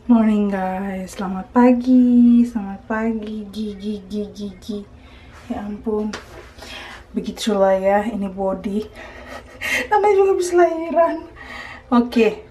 Morning guys, selamat pagi, gigi. Ya ampun, begitulah ya, ini body. Namanya juga habis lahiran. Oke,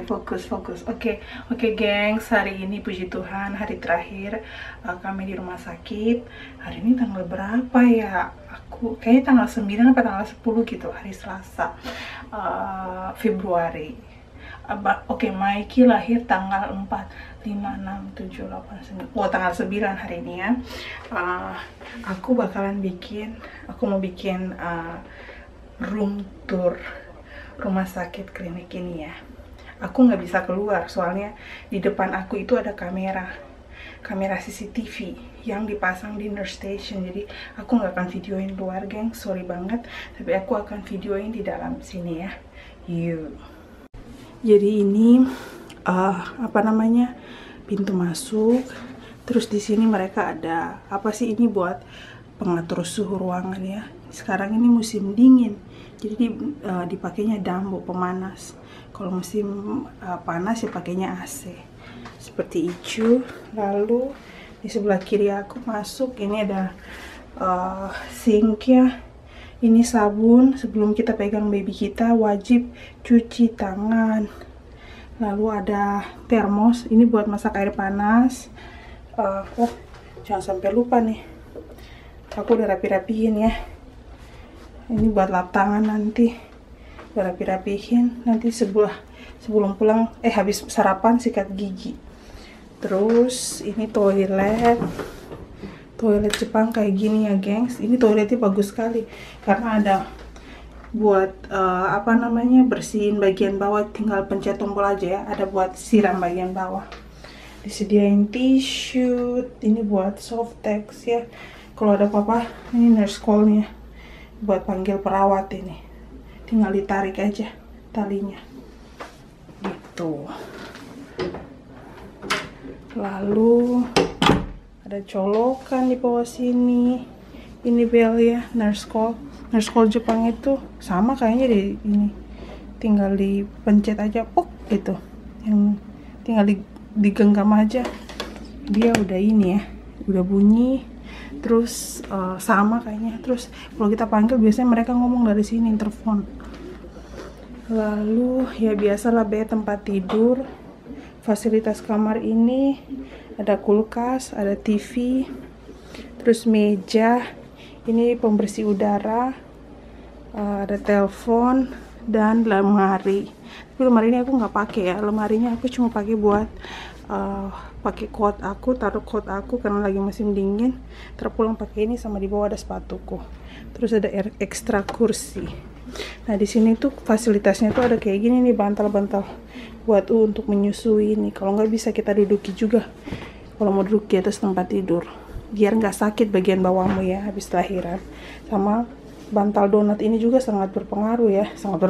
fokus. Oke, gengs, hari ini puji Tuhan, hari terakhir kami di rumah sakit. Hari ini tanggal berapa ya? Aku kayaknya tanggal 9 atau tanggal 10 gitu, hari Selasa, Februari. Oke, Mikey lahir tanggal 4, 5, 6, 7, 8, 9. Oh, tanggal 9 hari ini ya. Aku mau bikin room tour rumah sakit klinik ini ya. Aku nggak bisa keluar soalnya di depan aku itu ada kamera CCTV yang dipasang di nurse station. Jadi aku nggak akan videoin luar, geng, sorry banget, tapi aku akan videoin di dalam sini ya. Yuk. Jadi ini pintu masuk. Terus di sini mereka ada apa sih, ini buat pengatur suhu ruangan ya. Sekarang ini musim dingin, jadi dipakainya dambo pemanas. Kalau musim panas ya pakainya AC. Seperti itu. Lalu di sebelah kiri aku masuk, ini ada sink ya. Ini sabun, sebelum kita pegang baby kita wajib cuci tangan. Lalu ada termos, ini buat masak air panas. Jangan sampai lupa nih, aku udah rapi-rapihin ya. Ini buat lap tangan nanti, udah rapi-rapihin. Nanti sebelum pulang, habis sarapan sikat gigi. Terus ini toilet Jepang kayak gini ya, gengs. Ini toiletnya bagus sekali karena ada buat bersihin bagian bawah, tinggal pencet tombol aja ya. Ada buat siram bagian bawah. Disediain tisu, ini buat Softex ya. Kalau ada apa-apa, ini nurse call-nya buat panggil perawat ini. Tinggal ditarik aja talinya. Gitu. Lalu ada colokan di bawah sini. Ini bel ya, nurse call Jepang itu sama kayaknya di ini. Tinggal dipencet aja, pok gitu. Yang tinggal digenggam aja. Dia udah ini ya, udah bunyi. Terus sama kayaknya. Terus kalau kita panggil biasanya mereka ngomong dari sini, interphone. Lalu ya biasalah tempat tidur. Fasilitas kamar ini ada kulkas, ada TV, terus meja, ini pembersih udara, ada telepon, dan lemari. Tapi lemari ini aku nggak pakai ya, lemarinya aku cuma pakai buat pakai coat aku, taruh coat aku karena lagi musim dingin. Terpulang pakai ini, sama di bawah ada sepatuku. Terus ada ekstra kursi. Nah di sini tuh fasilitasnya tuh ada kayak gini nih, bantal-bantal buat untuk menyusui nih. Kalau nggak bisa kita duduki juga kalau mau duduk di atas tempat tidur, biar nggak sakit bagian bawahmu ya habis lahiran. Sama bantal donat ini juga sangat berpengaruh ya, sangat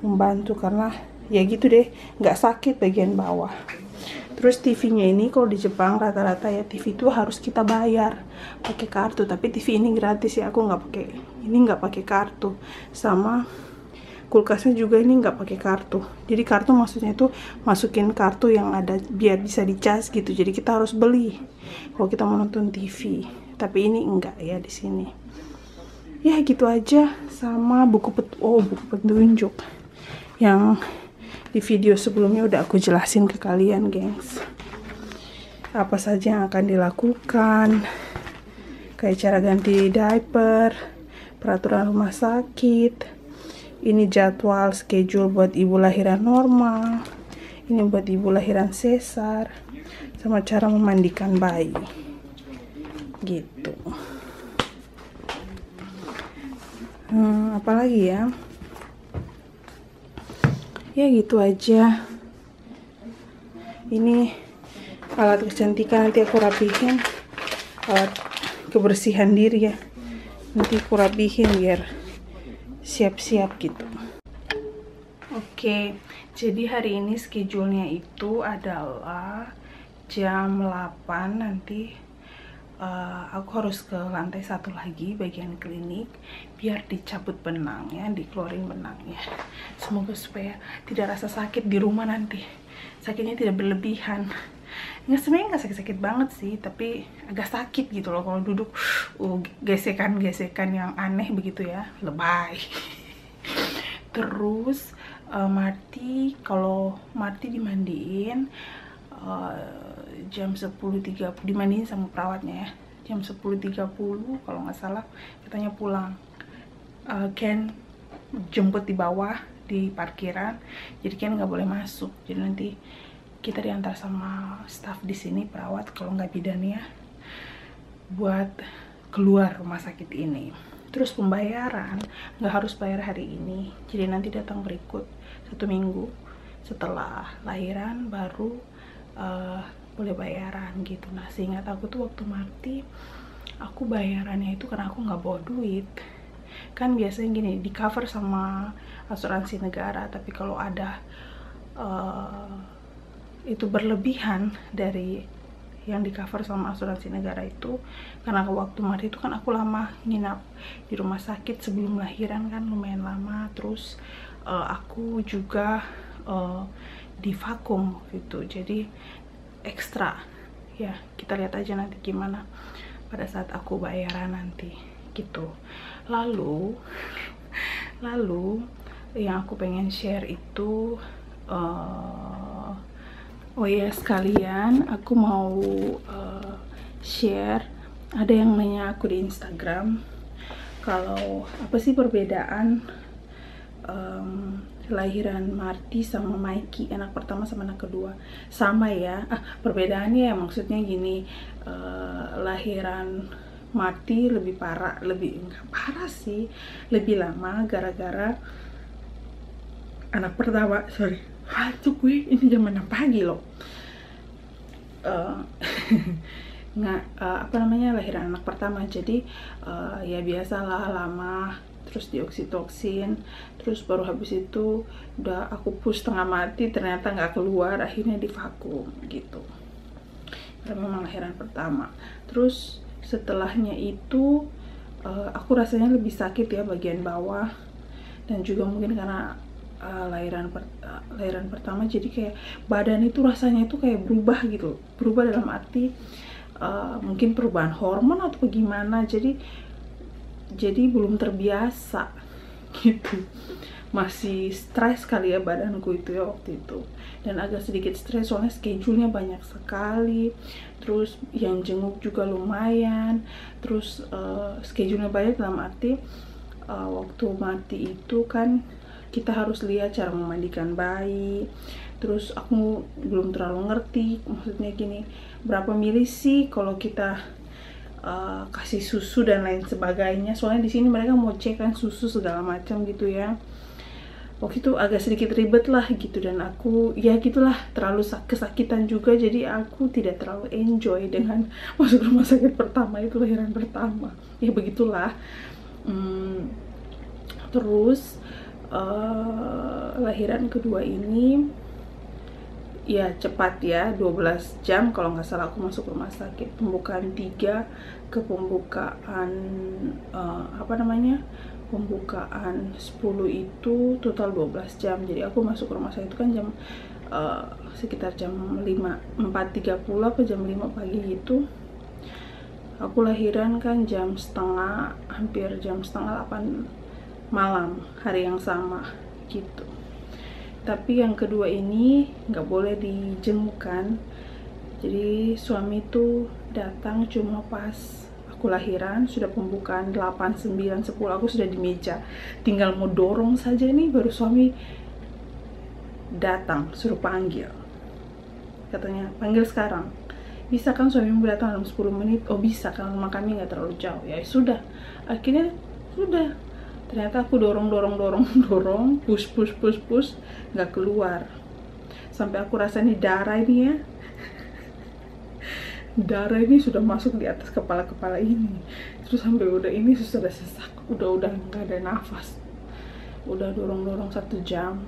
membantu karena ya gitu deh, nggak sakit bagian bawah. Terus TV-nya ini kalau di Jepang rata-rata ya TV itu harus kita bayar pakai kartu, tapi TV ini gratis ya, aku nggak pakai kartu. Sama kulkasnya juga ini nggak pakai kartu. Jadi kartu maksudnya itu masukin kartu yang ada biar bisa dicas gitu. Jadi kita harus beli kalau kita mau nonton TV. Tapi ini enggak ya di sini. Ya gitu aja. Sama buku petunjuk yang di video sebelumnya udah aku jelasin ke kalian, gengs. Apa saja yang akan dilakukan, kayak cara ganti diaper, peraturan rumah sakit, ini jadwal schedule buat ibu lahiran normal, ini buat ibu lahiran sesar, sama cara memandikan bayi. Gitu. Apalagi ya? Ya gitu aja. Ini alat kecantikan, nanti aku rapihin. Alat kebersihan diri ya, nanti aku rapihin biar siap-siap gitu. Oke, jadi hari ini schedule-nya itu adalah jam 8 nanti aku harus ke lantai 1 lagi bagian klinik biar dicabut benangnya, dikeluarin benangnya. Semoga supaya tidak rasa sakit di rumah nanti, sakitnya tidak berlebihan. Sebenarnya nggak sakit-sakit banget sih, tapi agak sakit gitu loh kalau duduk. Gesekan-gesekan yang aneh begitu ya, lebay. Terus kalau Marty dimandiin jam 10.30, dimandiin sama perawatnya ya, jam 10.30 kalau nggak salah katanya pulang. Ken jemput di bawah di parkiran, jadi Ken nggak boleh masuk, jadi nanti kita diantar sama staff di sini, perawat kalau nggak bidan ya, buat keluar rumah sakit ini. Terus pembayaran nggak harus bayar hari ini, jadi nanti datang berikut 1 minggu setelah lahiran baru boleh bayaran gitu. Nah seingat aku tuh waktu Marty aku bayarannya itu karena aku nggak bawa duit. Kan biasanya gini, di cover sama asuransi negara, tapi kalau ada itu berlebihan dari yang di cover sama asuransi negara itu, karena waktu Marty itu kan aku lama nginap di rumah sakit sebelum lahiran kan, lumayan lama. Terus aku juga di vakum gitu, jadi ekstra ya. Kita lihat aja nanti gimana pada saat aku bayaran nanti gitu. Lalu yang aku pengen share itu oh ya, sekalian aku mau share, ada yang nanya aku di Instagram kalau apa sih perbedaan lahiran Marty sama Mikey, anak pertama sama anak kedua. Sama ya, perbedaannya maksudnya gini, lahiran Marty lebih parah, enggak parah sih, lebih lama gara-gara anak pertama, ini jam 6 pagi loh. Lahiran anak pertama, jadi ya biasalah lama, terus dioksitoksin, terus baru habis itu udah aku push setengah mati, ternyata nggak keluar, akhirnya di vakum gitu. Karena memang lahiran pertama. Terus setelahnya itu aku rasanya lebih sakit ya bagian bawah, dan juga mungkin karena lahiran pertama, jadi kayak badan itu rasanya itu kayak berubah gitu, berubah dalam arti mungkin perubahan hormon atau gimana, jadi belum terbiasa gitu, masih stres kali ya badanku itu ya waktu itu, dan agak sedikit stres soalnya schedule-nya banyak sekali, terus yang jenguk juga lumayan, terus schedule-nya banyak dalam arti waktu Marty itu kan kita harus lihat cara memandikan bayi. Terus aku belum terlalu ngerti, maksudnya gini, berapa mili sih kalau kita kasih susu dan lain sebagainya. Soalnya di sini mereka mau cek kan susu segala macam gitu ya. Waktu itu agak sedikit ribet lah gitu, dan aku ya gitulah, terlalu kesakitan juga, jadi aku tidak terlalu enjoy dengan masuk rumah sakit pertama itu, lahiran pertama. Ya begitulah. Terus lahiran kedua ini ya cepat ya, 12 jam kalau nggak salah aku masuk rumah sakit. Pembukaan 3 ke pembukaan pembukaan 10 itu total 12 jam. Jadi aku masuk rumah sakit itu kan jam sekitar jam 4.30 apa jam 5 pagi gitu. Aku lahiran kan hampir jam setengah 8 malam hari yang sama gitu. Tapi yang kedua ini nggak boleh dijenguk kan, jadi suami tuh datang cuma pas aku lahiran, sudah pembukaan 8, 9, 10 aku sudah di meja, tinggal mau dorong saja nih baru suami datang, suruh panggil, katanya panggil sekarang. Bisa kan suamimu datang dalam 10 menit? Oh bisa, karena rumah kami nggak terlalu jauh. Ya sudah, akhirnya sudah. Ternyata aku dorong, push, nggak keluar. Sampai aku rasa nih darah ini ya, darah ini sudah masuk di atas kepala ini. Terus sampai udah ini sudah sesak, udah nggak ada nafas. Udah dorong 1 jam.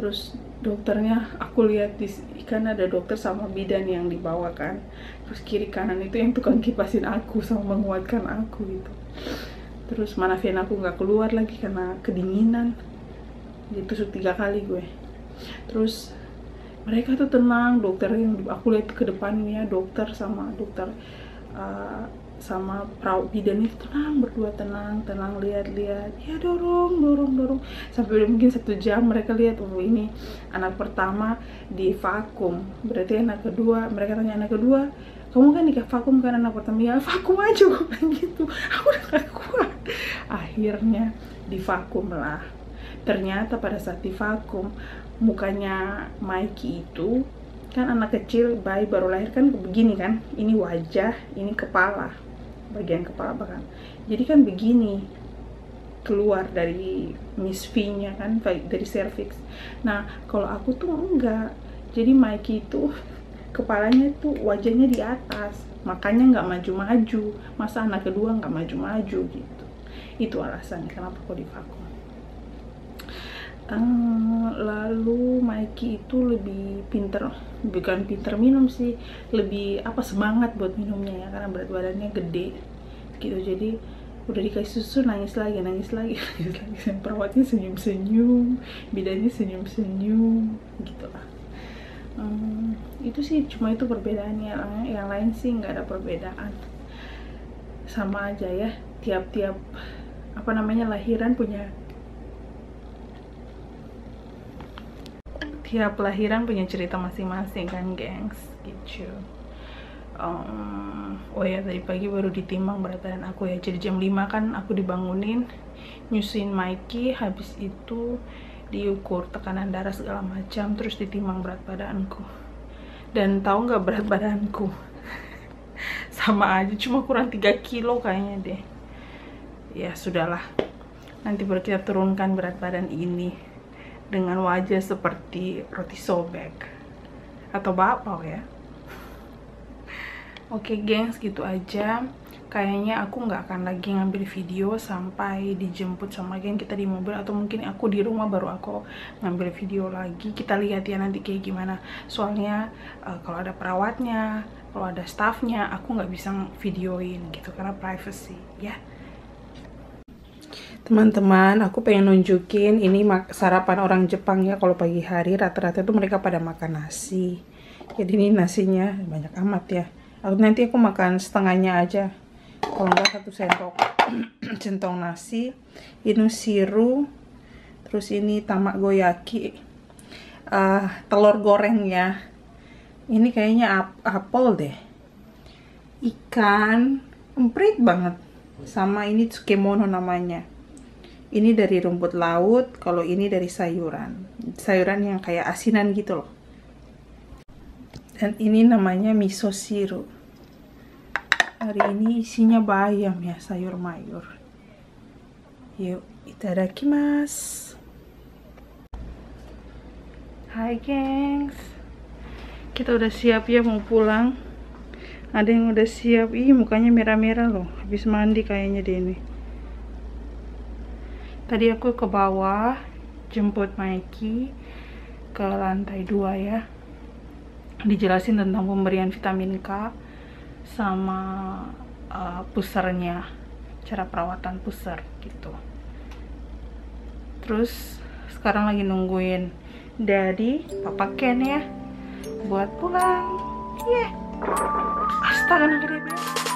Terus dokternya aku lihat kan ada dokter sama bidan yang dibawa kan, terus kiri kanan itu yang tukang kipasin aku sama menguatkan aku gitu. Terus manafin aku nggak keluar lagi karena kedinginan, ditusuk 3 kali gue. Terus mereka tuh tenang, dokter yang aku lihat ke depannya, dokter sama sama perawat bidan itu tenang, berdua tenang lihat-lihat, ya dorong sampai udah mungkin 1 jam. Mereka lihat, oh ini anak pertama di vakum, berarti anak kedua. Mereka tanya, anak kedua kamu kan nikah vakum kan? Anak pertama ya vakum aja, gue bilang gitu. Aku udah gak kuat, akhirnya di vakum lah. Ternyata pada saat di vakum, mukanya Mikey itu kan anak kecil, bayi baru lahir kan begini kan, ini wajah, ini kepala, bagian kepala bahkan, jadi kan begini keluar dari Miss V-nya kan, dari cervix. Nah kalau aku tuh enggak, jadi Mikey itu kepalanya tuh wajahnya di atas, makanya nggak maju-maju. Masa anak kedua nggak maju-maju gitu. Itu alasannya kenapa aku divakum. Lalu Mikey itu lebih pinter, bukan pinter minum sih, lebih semangat buat minumnya ya, karena berat badannya gede gitu. Jadi udah dikasih susu nangis lagi. Perawatnya senyum-senyum, bidannya senyum-senyum gitu lah. Itu sih, cuma itu perbedaannya. Yang lain sih nggak ada perbedaan, sama aja ya. Tiap-tiap lahiran punya cerita masing-masing kan, gengs, gitu. Oh ya, tadi pagi baru ditimbang berat badan aku ya. Jadi jam 5 kan aku dibangunin, nyusuin Mikey, habis itu diukur tekanan darah segala macam, terus ditimbang berat badanku. Dan tahu nggak berat badanku? Sama aja, cuma kurang 3 kilo kayaknya deh. Ya sudahlah, nanti baru kita turunkan berat badan ini dengan wajah seperti roti sobek atau bakpao ya. Oke gengs, gitu aja. Kayaknya aku nggak akan lagi ngambil video sampai dijemput sama geng kita di mobil, atau mungkin aku di rumah baru aku ngambil video lagi. Kita lihat ya nanti kayak gimana. Soalnya kalau ada perawatnya, kalau ada staffnya, aku nggak bisa videoin gitu karena privacy ya. Teman-teman, aku pengen nunjukin ini sarapan orang Jepang ya. Kalau pagi hari rata-rata itu mereka pada makan nasi. Jadi ini nasinya banyak amat ya. Nanti aku makan setengahnya aja. Kalau enggak 1 sendok centong nasi. Ini siru. Terus ini tamagoyaki. Telur goreng ya. Ini kayaknya apel deh. Ikan emprit banget. Sama ini tsukemono namanya. Ini dari rumput laut, kalau ini dari sayuran yang kayak asinan gitu loh. Dan ini namanya miso siru. Hari ini isinya bayam ya, sayur mayur. Yuk, itadakimasu. Hai gengs, kita udah siap ya mau pulang. Ada yang udah siap, mukanya merah-merah loh, habis mandi kayaknya deh ini. Tadi aku ke bawah jemput Mikey ke lantai 2 ya. Dijelasin tentang pemberian vitamin K sama pusernya, cara perawatan puser gitu. Terus sekarang lagi nungguin Daddy, Papa Ken ya buat pulang. Astaga, gede banget.